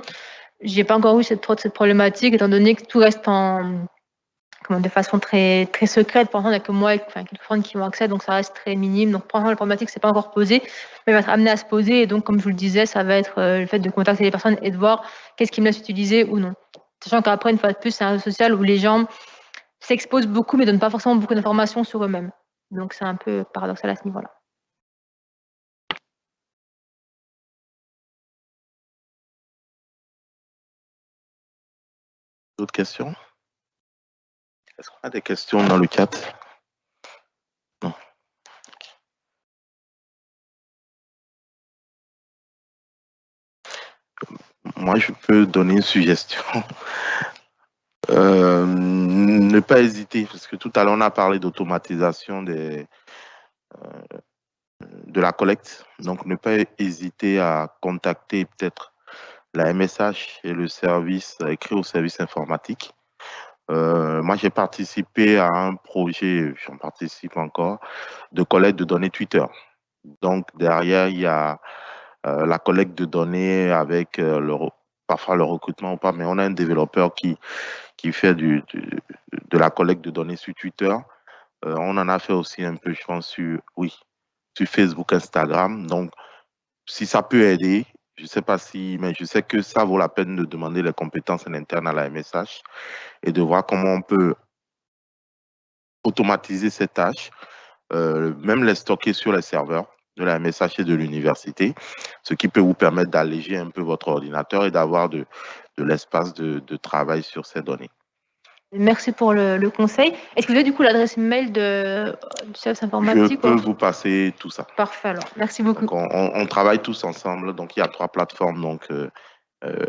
j'ai pas encore eu trop de cette problématique, étant donné que tout reste de façon très, très secrète. Pour l'instant, il n'y a que moi et quelques personnes qui ont accès, donc ça reste très minime. Donc, pour l'instant, la problématique, c'est pas encore posée, mais elle va être amenée à se poser. Et donc, comme je vous le disais, ça va être le fait de contacter les personnes et de voir qu'est-ce qui me laisse utiliser ou non. Sachant qu'après, une fois de plus, c'est un réseau social où les gens s'exposent beaucoup, mais ne donnent pas forcément beaucoup d'informations sur eux-mêmes. Donc, c'est un peu paradoxal à ce niveau-là. D'autres questions? Est-ce qu'on a des questions dans le chat? Non. Moi, je peux donner une suggestion. Ne pas hésiter, parce que tout à l'heure, on a parlé d'automatisation de la collecte. Donc, ne pas hésiter à contacter peut-être la MSH et le service, écrit au service informatique. Moi, j'ai participé à un projet, j'en participe encore, de collecte de données Twitter. Donc, derrière, il y a la collecte de données avec parfois le recrutement ou pas, mais on a un développeur qui fait de la collecte de données sur Twitter. On en a fait aussi un peu, je pense, sur Facebook, Instagram. Donc, si ça peut aider, je ne sais pas si, mais je sais que ça vaut la peine de demander les compétences en interne à la MSH et de voir comment on peut automatiser ces tâches, même les stocker sur les serveurs de la MSH et de l'université, ce qui peut vous permettre d'alléger un peu votre ordinateur et d'avoir de l'espace de travail sur ces données. Merci pour le conseil. Est-ce que vous avez du coup l'adresse mail du service informatique? Je peux vous passer tout ça. Parfait alors, merci beaucoup. Donc, on travaille tous ensemble, donc il y a 3 plateformes donc,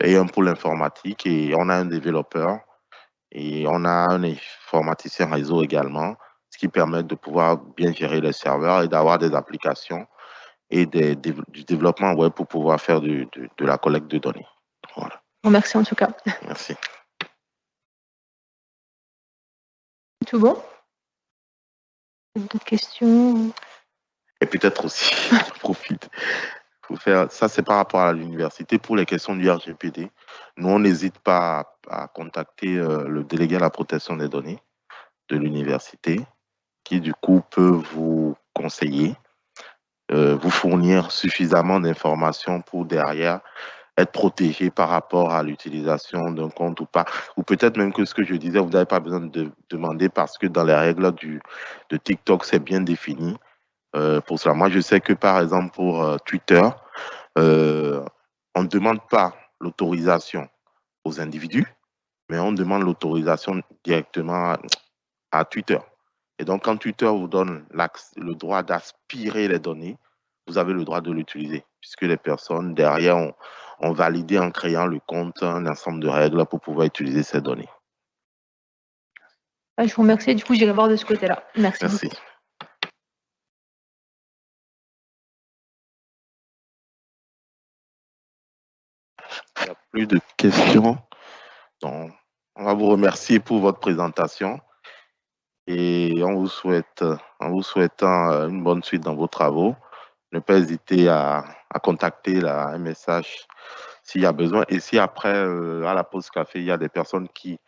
et un pôle informatique et on a un développeur et on a un informaticien réseau également, ce qui permet de pouvoir bien gérer les serveurs et d'avoir des applications et du développement web pour pouvoir faire de la collecte de données. Voilà. Bon, merci en tout cas. Merci. Tout bon? D'autres questions? Et peut-être aussi, je profite pour faire, ça c'est par rapport à l'université, pour les questions du RGPD, nous on n'hésite pas à contacter le délégué à la protection des données de l'université, qui du coup peut vous conseiller, vous fournir suffisamment d'informations pour derrière être protégé par rapport à l'utilisation d'un compte ou pas. Ou peut-être même que ce que je disais, vous n'avez pas besoin de demander parce que dans les règles de TikTok, c'est bien défini. Pour cela, moi, je sais que par exemple pour Twitter, on ne demande pas l'autorisation aux individus, mais on demande l'autorisation directement à Twitter. Et donc, quand Twitter vous donne le droit d'aspirer les données, vous avez le droit de l'utiliser, puisque les personnes derrière ont validé en créant le compte un ensemble de règles pour pouvoir utiliser ces données. Je vous remercie. Du coup, j'irai voir de ce côté-là. Merci. Merci. Beaucoup. Il n'y a plus de questions. Donc, on va vous remercier pour votre présentation et en vous souhaitant une bonne suite dans vos travaux. Ne pas hésiter à contacter la MSH s'il y a besoin. Et si après, à la pause café, il y a des personnes qui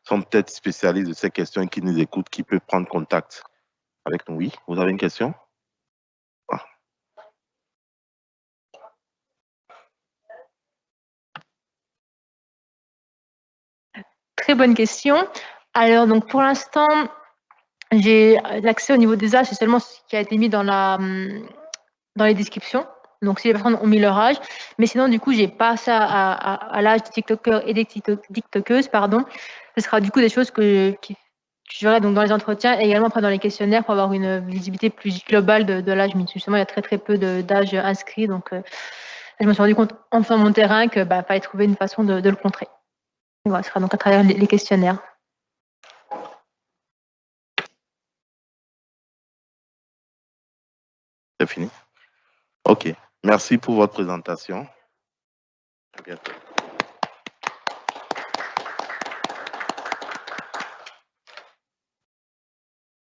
sont peut-être spécialistes de ces questions et qui nous écoutent, qui peuvent prendre contact avec nous. Oui, vous avez une question? Ah. Très bonne question. Alors, donc pour l'instant, j'ai l'accès au niveau des âges, c'est seulement ce qui a été mis dans les descriptions. Donc, si les personnes ont mis leur âge. Mais sinon, du coup, j'ai pas ça à l'âge des TikTokers et des TikTokeuses, pardon. Ce sera du coup des choses que je verrai donc dans les entretiens et également après dans les questionnaires pour avoir une visibilité plus globale de l'âge. Mais justement, il y a très peu d'âge inscrit. Donc, je me suis rendu compte en faisant mon terrain que fallait trouver une façon de le contrer. Et voilà, ce sera donc à travers les questionnaires. C'est fini? Ok. Merci pour votre présentation. À bientôt.